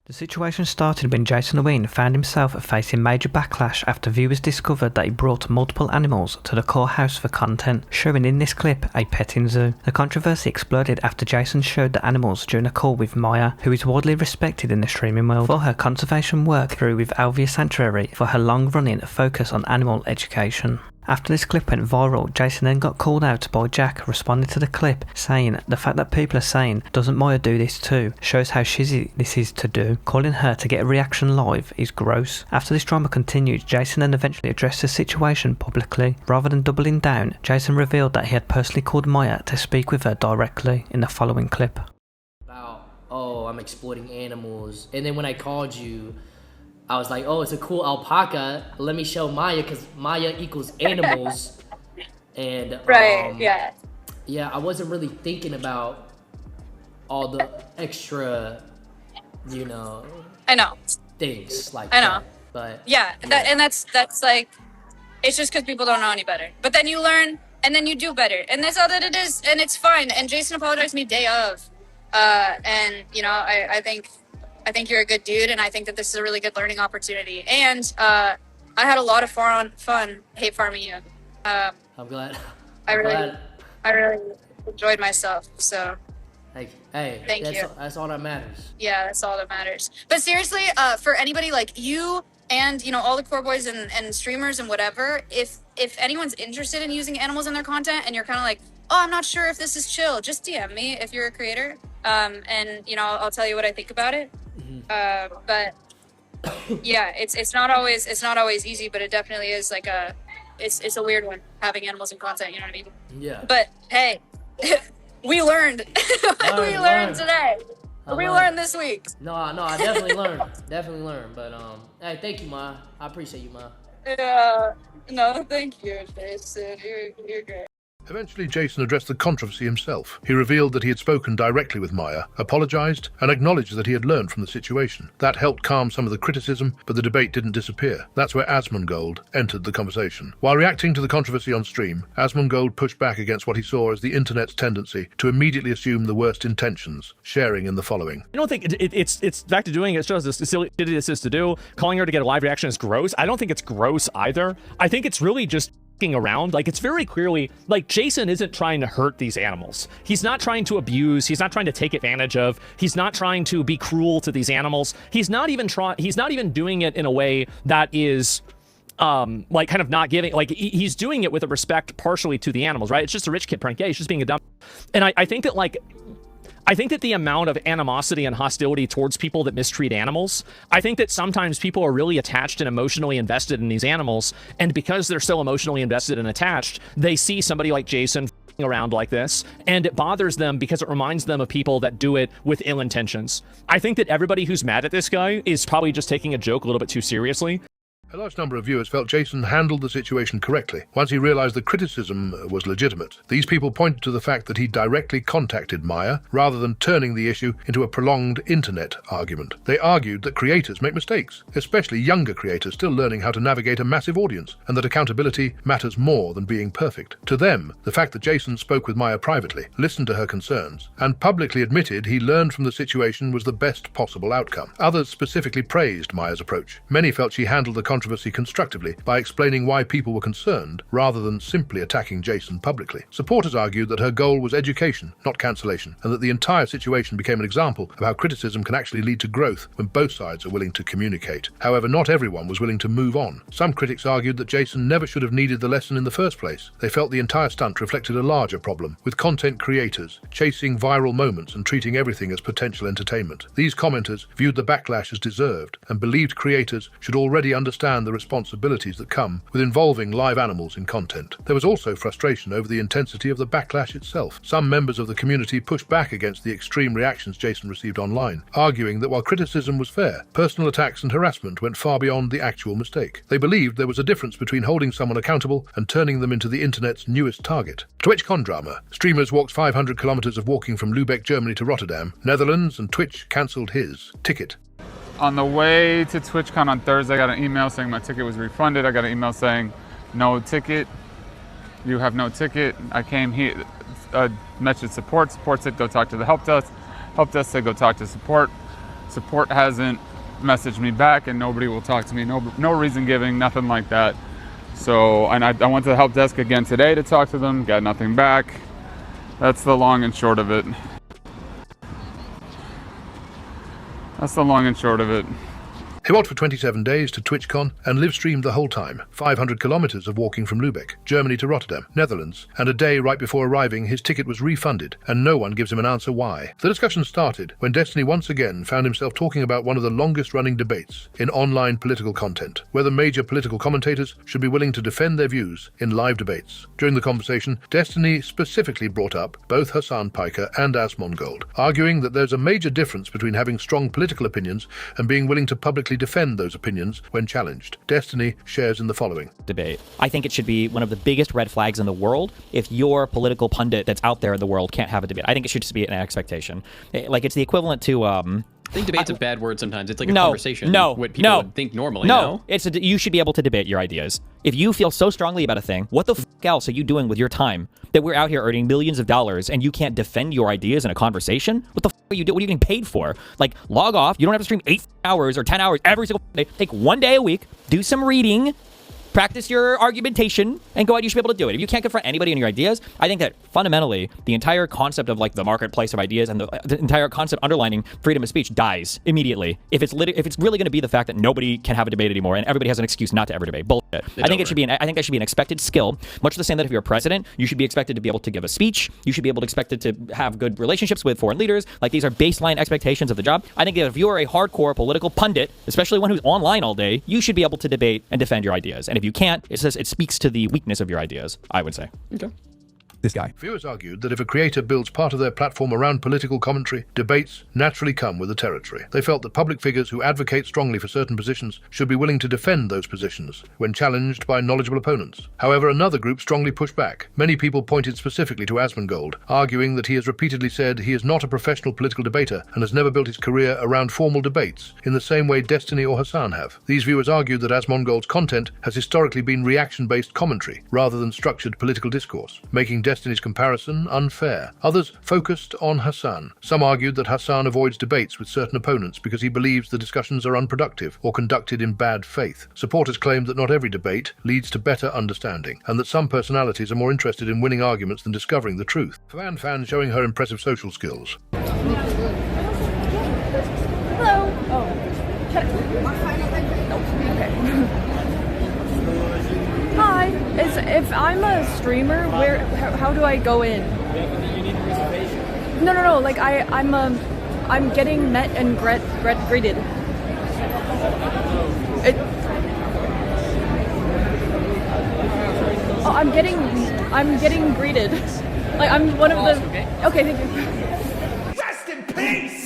The situation started when JasonTheWeen found himself facing major backlash after viewers discovered that he brought multiple animals to the core house for content, showing in this clip a petting zoo. The controversy exploded after Jason showed the animals during a call with Maya, who is widely respected in the streaming world for her conservation work through with Alvia Sanctuary for her long-running focus on animal education. After this clip went viral, Jason then got called out by Jack, responding to the clip, saying the fact that people are saying, "Doesn't Maya do this too?" shows how shizzy this is to do. Calling her to get a reaction live is gross. After this drama continued, Jason then eventually addressed the situation publicly. Rather than doubling down, Jason revealed that he had personally called Maya to speak with her directly in the following clip. Oh, I'm exploiting animals. And then when I called you, I was like, oh, it's a cool alpaca. Let me show Maya, because Maya equals animals. And yeah. Yeah, I wasn't really thinking about all the extra, I know. things like I know. that. But yeah. And that's like, it's just because people don't know any better. But then you learn, and then you do better. And that's all that it is, and it's fine. And Jason apologized to me day of. And I think you're a good dude, and I think that this is a really good learning opportunity. And I had a lot of fun hate farming you. I'm glad. I really enjoyed myself. So Hey, thank you. That's all that matters. Yeah, that's all that matters. But seriously, for anybody like you and all the core boys and streamers and whatever, if anyone's interested in using animals in their content, and you're kind of like, oh, I'm not sure if this is chill, just DM me if you're a creator. And I'll tell you what I think about it. But yeah, it's not always easy, but it definitely is like it's a weird one having animals in content, you know what I mean? Yeah. But hey, we learned. We learned today. We learned this week. No, I definitely learned. But hey, thank you, Ma. I appreciate you, Ma. Yeah. No, thank you, Jason. You're great. Eventually, Jason addressed the controversy himself. He revealed that he had spoken directly with Maya, apologized, and acknowledged that he had learned from the situation. That helped calm some of the criticism, but the debate didn't disappear. That's where Asmongold entered the conversation. While reacting to the controversy on stream, Asmongold pushed back against what he saw as the internet's tendency to immediately assume the worst intentions, sharing in the following. I don't think it's back to doing it. It shows the silly this is to do. Calling her to get a live reaction is gross. I don't think it's gross either. I think it's really just around. Like, it's very clearly like Jason isn't trying to hurt these animals. He's not trying to abuse. He's not trying to take advantage of. He's not trying to be cruel to these animals. He's not even doing it in a way that is like kind of not giving, like he's doing it with a respect partially to the animals, right? It's just a rich kid prank. Yeah, he's just being a dumb. And I think that the amount of animosity and hostility towards people that mistreat animals, I think that sometimes people are really attached and emotionally invested in these animals, and because they're so emotionally invested and attached, they see somebody like Jason around like this, and it bothers them because it reminds them of people that do it with ill intentions. I think that everybody who's mad at this guy is probably just taking a joke a little bit too seriously. A large number of viewers felt Jason handled the situation correctly. Once he realized the criticism was legitimate, these people pointed to the fact that he directly contacted Maya rather than turning the issue into a prolonged internet argument. They argued that creators make mistakes, especially younger creators still learning how to navigate a massive audience, and that accountability matters more than being perfect. To them, the fact that Jason spoke with Maya privately, listened to her concerns, and publicly admitted he learned from the situation was the best possible outcome. Others specifically praised Maya's approach. Many felt she handled the controversy constructively by explaining why people were concerned rather than simply attacking Jason publicly. Supporters argued that her goal was education, not cancellation, and that the entire situation became an example of how criticism can actually lead to growth when both sides are willing to communicate. However, not everyone was willing to move on. Some critics argued that Jason never should have needed the lesson in the first place. They felt the entire stunt reflected a larger problem, with content creators chasing viral moments and treating everything as potential entertainment. These commenters viewed the backlash as deserved and believed creators should already understand the responsibilities that come with involving live animals in content. There was also frustration over the intensity of the backlash itself. Some members of the community pushed back against the extreme reactions Jason received online, arguing that while criticism was fair, personal attacks and harassment went far beyond the actual mistake. They believed there was a difference between holding someone accountable and turning them into the internet's newest target. TwitchCon drama. Streamers walked 500 kilometers of walking from Lubeck, Germany to Rotterdam, Netherlands, and Twitch cancelled his ticket. On the way to TwitchCon on Thursday, I got an email saying my ticket was refunded. I got an email saying, no ticket, you have no ticket. I came here, messaged support said go talk to the help desk said go talk to support. Support hasn't messaged me back, and nobody will talk to me. No reason giving, nothing like that. So, and I went to the help desk again today to talk to them, got nothing back. That's the long and short of it. That's the long and short of it. He walked for 27 days to TwitchCon and live-streamed the whole time, 500 kilometers of walking from Lubeck, Germany to Rotterdam, Netherlands, and a day right before arriving his ticket was refunded, and no one gives him an answer why. The discussion started when Destiny once again found himself talking about one of the longest-running debates in online political content, whether major political commentators should be willing to defend their views in live debates. During the conversation, Destiny specifically brought up both Hassan Piker and Asmongold, arguing that there's a major difference between having strong political opinions and being willing to publicly defend those opinions when challenged. Destiny shares in the following. Debate. I think it should be one of the biggest red flags in the world if your political pundit that's out there in the world can't have a debate. I think it should just be an expectation. Like, it's the equivalent to I think debate's a bad word sometimes. It's like a conversation. What people would think normally. You should be able to debate your ideas. If you feel so strongly about a thing, what the fuck else are you doing with your time? That we're out here earning millions of dollars and you can't defend your ideas in a conversation? What the fuck are you doing? What are you getting paid for? Like, log off. You don't have to stream 8 hours or 10 hours every single day. Take one day a week, do some reading, practice your argumentation, and go out. You should be able to do it. If you can't confront anybody in your ideas, I think that fundamentally the entire concept of like the marketplace of ideas and the entire concept underlining freedom of speech dies immediately. If it's really going to be the fact that nobody can have a debate anymore and everybody has an excuse not to ever debate, bullshit. I think that should be an expected skill. Much the same that if you're a president, you should be expected to be able to give a speech. You should be able to expected to have good relationships with foreign leaders. Like, these are baseline expectations of the job. I think that if you're a hardcore political pundit, especially one who's online all day, you should be able to debate and defend your ideas. And if you can't, it speaks to the weakness of your ideas, I would say. Okay. This guy. Viewers argued that if a creator builds part of their platform around political commentary, debates naturally come with the territory. They felt that public figures who advocate strongly for certain positions should be willing to defend those positions when challenged by knowledgeable opponents. However, another group strongly pushed back. Many people pointed specifically to Asmongold, arguing that he has repeatedly said he is not a professional political debater and has never built his career around formal debates, in the same way Destiny or Hassan have. These viewers argued that Asmongold's content has historically been reaction-based commentary rather than structured political discourse, making Destiny's comparison unfair. Others focused on Hassan. Some argued that Hassan avoids debates with certain opponents because he believes the discussions are unproductive or conducted in bad faith. Supporters claimed that not every debate leads to better understanding, and that some personalities are more interested in winning arguments than discovering the truth. Fan showing her impressive social skills. Hello. Oh. Okay. Hi. If I'm a streamer, how do I go in? No. Like I'm getting met and greeted. I'm getting greeted. Like, I'm one of the. Okay, thank you. Rest in peace.